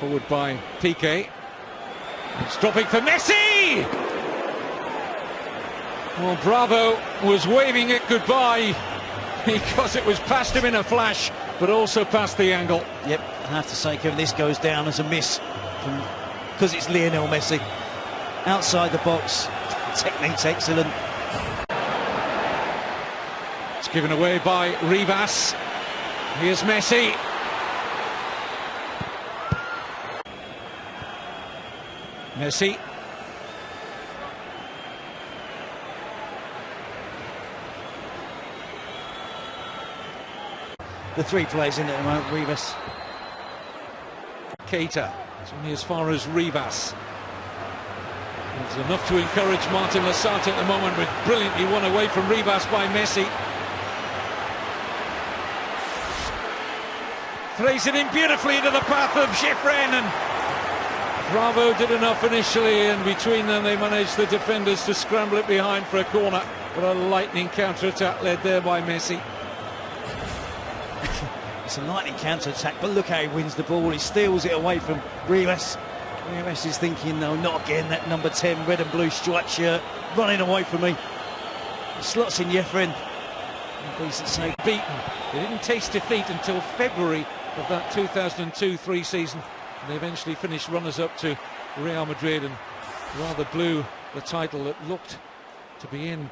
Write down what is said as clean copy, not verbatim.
Forward by Piqué. It's dropping for Messi! Well, Bravo was waving it goodbye because it was past him in a flash, but also past the angle. Yep, I have to say, Kevin, this goes down as a miss because it's Lionel Messi. Outside the box, technique's excellent. It's given away by Rivas. Here's Messi. Messi. The three players in at the moment, Rivas. Keita. It's only as far as Rivas. It's enough to encourage Martin Lasarte at the moment, but brilliantly won away from Rivas by Messi. Throws it in beautifully into the path of Gifren, and Bravo did enough initially, and between them they managed, the defenders, to scramble it behind for a corner. But a lightning counter-attack led there by Messi. It's a lightning counter-attack, but look how he wins the ball. He steals it away from Rivas. Rivas is thinking, no, not again, that number 10 red and blue striped shirt running away from me. Slots in Gifren. Decent save. Beaten. They didn't taste defeat until February of that 2002-03 season. And they eventually finished runners-up to Real Madrid and rather blew the title that looked to be in.